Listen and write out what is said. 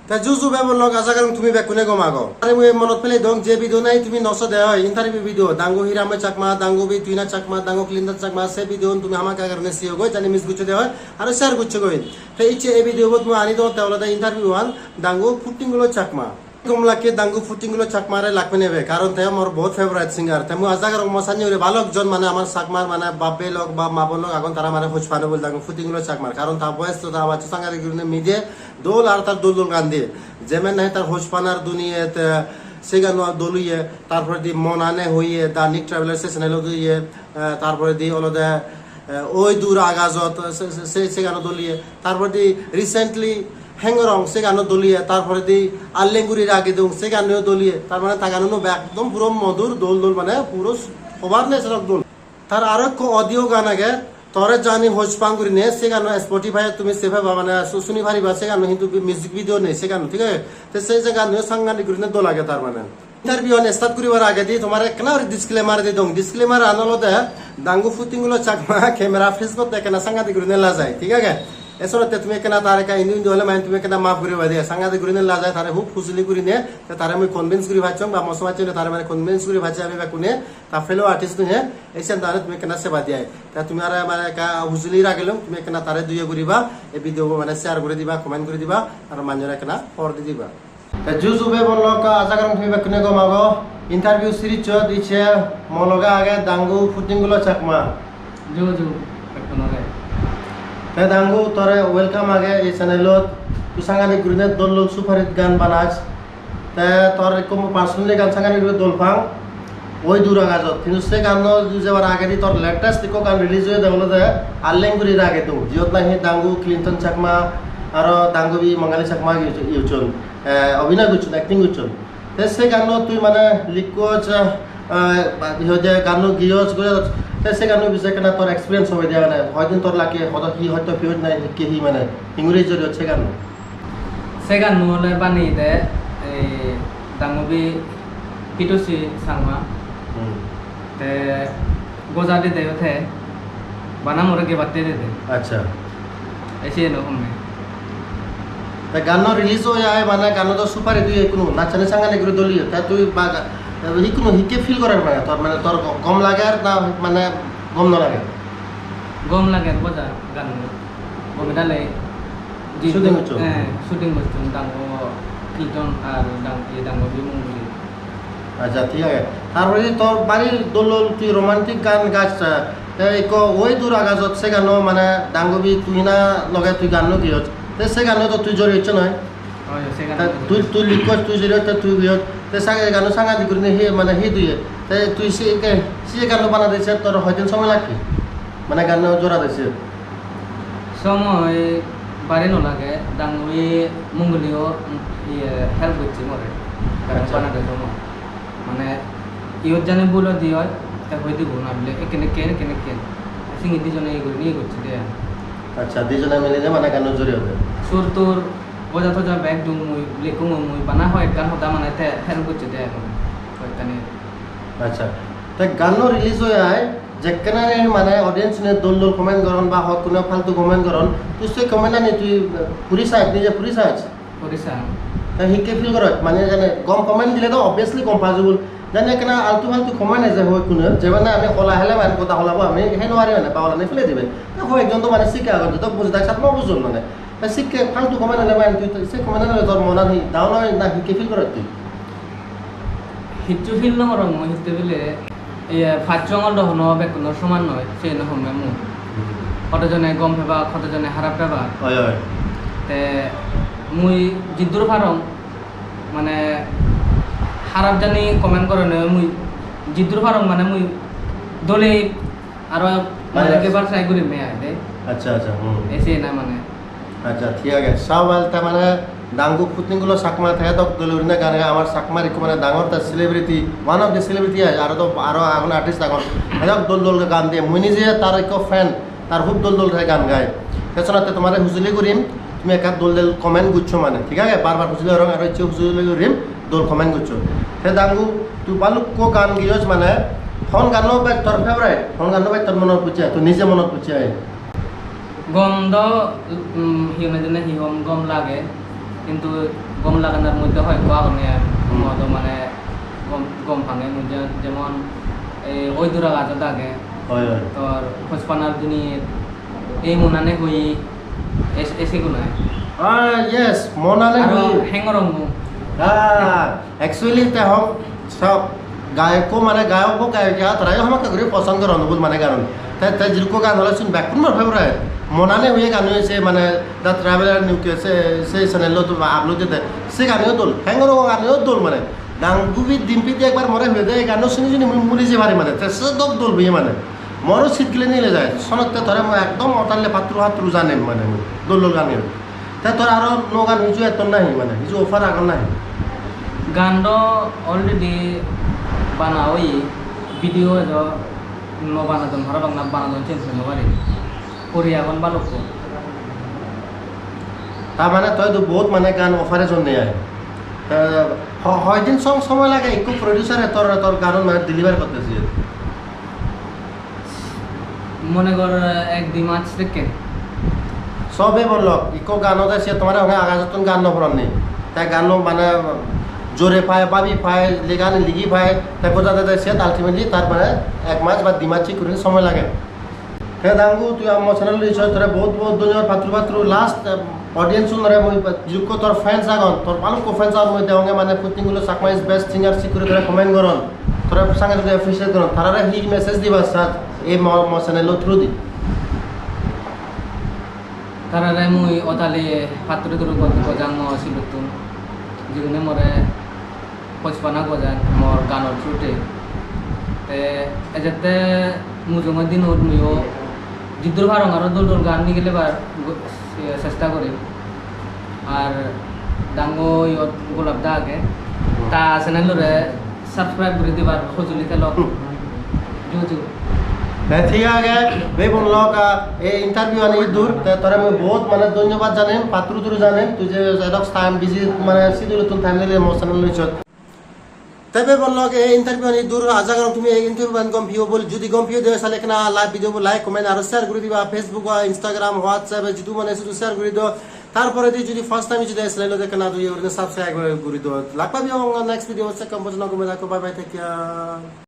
তা জুজু বেবর লগ আশা করুন তুমি বেকুনে গমাগো আরে মুই মনত পেলে দং যে ভিডিও নাই তুমি নসো দে হয় ইন্টারভিউ ভিডিও দাঙ্গো হিরামে চাকমা দাঙ্গো বি তুইনা চাকমা দাঙ্গো ক্লিন্দার চাকমা সে ভিডিও তুমি আমাকে কারণে সিও গই জানি মিস গুচ্ছে দে হয় আর শেয়ার গুচ্ছে গই তো ইচ্ছে এই ভিডিও বত মুই আনি দো তাওলা ইন্টারভিউ ওয়ান দাঙ্গো ফুটিং গুলো চাকমা কমলাকে দাঙ্গু ফুটিং গুলো চাকমারে লাগবে নেবে কারণ তাই আমার বহুত ফেভারিট সিঙ্গার তাই মুই আশা করুন মসানি ওরে ভালো একজন মানে আমার চাকমার মানে বাপে লোক বা মা বোন লোক এখন তারা মানে খোঁজ পানো বল দাঙ্গু ফুটিং গুলো চাকমার কারণ তার বয়স তো তার বাচ্চা সাঙ্গারে গিয়ে মিডিয়ে দোল আর তার দোল গান দিয়ে যেমন নাই তার হোস পানার দুনিয়াতে সে গান দলুইয়ে তারপরে দি মনানে হইয়ে দা নিক ট্রাভেলার সেশন এলো দিয়ে তারপরে দি হলো দে ওই দূর আগাজত সে গান দলিয়ে তারপরে দি রিসেন্টলি হ্যাঙ্গরং সে গানও দলিয়ে তারপরে দি আল্লেঙ্গুরির আগে দৌ সে গানেও দলিয়ে তার মানে তা গানও একদম পুরো মধুর দোল দোল মানে পুরো সবার নেশারক দোল তার আরো অডিও গান আগে তরে জানি হোজ পাঙ্গুরি নে সে গান স্পটিফাই তুমি সেভে মানে শুনি ভারিবা সে গান কিন্তু মিউজিক ভিডিও নেই সে গান ঠিক আছে তো সেই যে গান সাংঘাতিক করে দোল আগে তার মানে ইন্টারভিউ স্টার্ট করিবার আগে দি তোমার কেন ডিসক্লেমার দি দং ডিসক্লেমার আনলতে দাঙ্গু ফুটিং গুলো চাকমা ক্যামেরা ফেস করতে কেন সাংঘাতিক করে লা যায় ঠিক আছে এসরতে তুমি কেনা তার কা ইন্দু হলে মানে তুমি কেনা মাফ করিবা দিয়ে সাংঘাতিক করে লা যায় তারে খুব ফুসলি করে নে তারে আমি কনভিন্স করি ভাচং বা মসমা চলে তারে মানে কনভিন্স করি ভাচে আমি বা কোনে তা ফেলো আর্টিস্ট নে এসেন তারে তুমি কেনা সেবা দিয়ে তা তুমি আর মানে কা হুজলি রাগেলম তুমি কেনা তারে দুইয়ে করিবা এই ভিডিও মানে শেয়ার করে দিবা কমেন্ট করে দিবা আর মানজরা কেনা ফর দি দিবা তা জুজুবে বললো কা আশা করুন তুমি বা কোনে গমাগো ইন্টারভিউ সিরিজ চ দিছে মলগা আগে দাঙ্গু ফুটিং গুলো চাকমা জুজু একটনরে তাই দাঙ্গু তোরে ওয়েলকাম আগে এই চ্যানেলত তুই সাংঘাতিক গুরিনে দোল সুপারহিট গান বানাস তাই তোর এরকম পার্সোনালি গান সাংঘাতিক করে দোল পাং ওই দূর আগাজত কিন্তু সে গান যাবার আগে দি তোর লেটেস্ট ইকো গান রিলিজ হয়ে দেখলো যে আল্লেঙ্গুরির আগে তো জিয়ত নাহি দাঙ্গু ক্লিন্টন চাকমা আর দাঙ্গু বি মঙ্গালী চাকমা ইউচন অভিনয় করছুন অ্যাক্টিং করছুন তাই সে গান তুই মানে লিখোচ ইহতে গান গিয়জ করে সে গান বিষয়ে কেনা তোর এক্সপিরিয়েন্স হবে দেওয়া মানে হয়দিন তোর লাগে হয়তো ফিউজ নাই কি হি মানে ইংরেজি জড়িয়ে সে গান সেগান নহলে বানি দে এই দাঙ্গবি পিটুসি সাংমা তে গোজা দে দেথে বানা মোরে গে বাতে দে আচ্ছা এসে নো হমে তা গান রিলিজ হয়ে আয় মানে গান তো সুপার তুই কোনো নাচানে সাংগানে করে দলিয়ে তা তুই বা কোনো হিকে ফিল করার মানে তোর মানে তোর গম লাগে আর না মানে গম না লাগে গম লাগে গোজা গান গম ডালে শুটিং হচ্ছে শুটিং হচ্ছে দাঙ্গো কিলটন আর দাঙ্গবি মুঙ্গলি আচ্ছা ঠিক আছে তারপরে তোর বাড়ির দোল তুই রোমান্টিক গান গাছ ওই দূর আগাজত সে গান মানে দাঙ্গবি তুই না লগে তুই গান কি হচ্ছে সে গান তো তুই জড়িয়েছ নয় তুই তুই লিখ তুই জড়িয়ে তুই বিহত গান সাংঘাতিক করে হে মানে হে দুয়ে তাই তুই সে গান বানা দিয়েছে তোর হয়দিন সময় লাগবে মানে গান জোড়া দিয়েছে সময় বাড়ি নলাগে দাঙ্গবি মুঙ্গলিও হেল্প করছে মরে বানাতে সময় মানে ইয়ত জানে বলো দিয়ে তা হয়ে দিব না বলে এখানে কেন সিঙ্গি দুজনে এই করে নিয়ে করছে দে আচ্ছা দুজনে মিলে যে মানে গান জড়িয়ে হবে সুর তোর বোঝা তো যা ব্যাগ ডুম মুই লেকুম মুই বানা হয় গান হতা মানে তে হেল্প করছে দে হয়তানে আচ্ছা তাই গান রিলিজ হয়ে আয় যেখানে মানে অডিয়েন্স নে দোল দোল কমেন্ট করন বা হক কোনো ফালতু কমেন্ট করন তুই সেই কমেন্ট আনি তুই পুরি সাইজ নিজে পুরি সাইজ করিসা তাই হিকে ফিল করো মানে জানে গম কমেন্ট দিলে তো অবভিয়াসলি গম পাজবুল জানে কেন আলতু ফালতু কমেন্ট আছে হয় কোনো যে মানে আমি কলা হেলে মানে কথা হলাব আমি সেই নোৱাৰি মানে পাওলা নাই ফেলে দিবে হয় একজন তো মানে শিকা আগত তো বুঝি তাক মই বুঝুন মানে শিকে ফালতু কমেন্ট আনে মানে তুই সেই কমেন্ট আনে তোর মনত হি দাও নয় না হিকে ফিল করো তুই হিটু ফিল নকর মই হিতে বলে এই ফাটজঙ্গল দহন বেকুনৰ সমান নয় সেই নহমে মু কতজনে গম পেবা কতজনে হারাপ পেবা হয় হয় তে মুই জিদ্দুর ফারম মানে হারাপ জানি কমেন্ট করে নয় মুই জিদ্দুর ফারম মানে মুই দলে আরো মানে কেবার ট্রাই করি মে আই দে আচ্ছা আচ্ছা এসে না মানে আচ্ছা ঠিক আছে সবাই তার মানে দাঙ্গু ফুটিং গুলো সাকমা থাকে তো দলুরি না গান আমার সাকমার মানে ডাঙর তার celebrity one of the celebrity আরো এখন আর্টিস্ট এখন দোল দোল গান দিয়ে মুই নিজে তার এক ফ্যান তার খুব দোল দোল গান গায় পেছনাতে তোমার হুজুলি করিম তুমি একা দোল দোল কমেন্ট করছো মানে ঠিক আছে বারবার হুজুলি রং আর ইচ্ছে হুজুলি করিম দোল কমেন্ট করছো সে দাঙ্গু তুই বালুক কো গান গিয়েছ মানে ফোন গানো বাই তোর ফেভারিট ফোন গানো বাই তোর মনত পুছে তুই নিজে মনত পুছে গম দ হিউনে জনে হিহম গম লাগে কিন্তু গম লাগানোর মধ্যে হয় কারণে মদ মানে গম ভাঙে মধ্যে যেমন এই ওই দূরা গাছ থাকে হয় হয় তোর খোঁজপানার দিনে এই মুনানে হই এসে গুনায় ইয়েস মনালে আর হেঙরং একচুয়ালি তেহক সব গায়কো মানে গায়ক গায়িকা তারাই আমাকে ঘুরে পছন্দ করে অনুভূত মানে গান তাই তাই যেরকম গান হলে শুন ব্যাকুন মার ফেভারাইট মনালে হয়ে গান হয়েছে মানে দ্য ট্রাভেলার নিউকে সেই চ্যানেল তো আপলোড দিতে সে গানেও দোল হ্যাঙ্গর গানেও দোল মানে ডাঙ্গুবি ডিম্পিতে একবার মরে হয়ে দেয় গানও শুনি শুনি মুড়ি যে ভারি মানে সে দব দোল বিয়ে মানে মরও শীত গেলে নিলে যায় সনকতে ধরে মই একদম অতালে পাত্রু হাত্রু জানেন মানে দোল দোল গানের তাই তোর আরও নো গান হিজু এত নাই মানে হিজু অফার আগর নাই গান অলরেডি বানাওই ভিডিও ন বানাদন হরা বাংলা বানাদন চেঞ্জ নবারি কোরিয়া গান বালক তার মানে তুই তো বহুত মানে গান অফারের জন্য আয় হয়দিন সং সময় লাগে একটু প্রডিউসারে তোর তোর গান মানে ডেলিভার করতেছি মনে কর 1-2 মাস থেকে সবে বলল ইকো গান সে তোমার ওখানে আগাজতন গান নপরন নেই তাই গান মানে জোরে পায় বাবি পায় গান লিগি পায় তাই বোঝা যায় সে আলটিমেটলি তার মানে 1 মাস বা 2 মাস ঠিক করে সময় লাগে হ্যাঁ দাঙ্গু তুই আমার চ্যানেল দিয়েছ তোরা বহুত বহুত ধন্যবাদ পাত্র পাত্র লাস্ট অডিয়েন্স নরে মই যুক্ত তোর ফ্যান্স আগন তোর ভালো ফ্যান্স আগন মই দেওয়া মানে পুতিংগুলো সাকমা ইজ বেস্ট সিঙ্গার সিকিউরে তোরা কমেন্ট করন তোরা সঙ্গে তোরা অ্যাপ্রিসিয়েট করন তারা হি মেসেজ দিবা সাথ এই মো চ্যানেল থ্রু দি তারারে মুই অতালে পাত্রে তোর গজাং সিলুতুন যেগুনে মরে পচপানা গজান মোর গানৰ থ্রুতে তে এজাতে মুজুঙৰ দিনত মুইও জিদ্দুর ভারং আরো দোল দোল গান নিয়ে গেলে চেষ্টা করি আর ডাঙ্গো ইয়ত গোলাপ দা আগে তা চ্যানেলরে সাবস্ক্রাইব করে দিবার সজুলি তেল জুজু ঠিক আছে বে বললো এই ইন্টারভিউ আনি দূর তোরা মই বহুত মানে ধন্যবাদ জানিম পাত্র তোর জানিম তুই যে এডক্স টাইম বিজি মানে সিডিউল তুন টাইম দিলে মোর চ্যানেল লইছ তবে বললো এই ইন্টারভিউ আনি দূর আজা কারণ তুমি এই ইন্টারভিউ বান গম ভিউ বল যদি গম ভিউ দেও সালে কেনা লাইভ ভিডিও লাইক কমেন্ট আর শেয়ার করে দিবা ফেসবুক বা ইনস্টাগ্রাম হোয়াটসঅ্যাপ যদি মানে শুধু শেয়ার করে দিও তারপরে যদি ফার্স্ট টাইম যদি আসলে দেখে না তুই সাবস্ক্রাইব করে দিও লাগবা নেক্সট ভিডিও হচ্ছে কম্পোজ না কমে রাখো বাই বাই টেক কেয়ার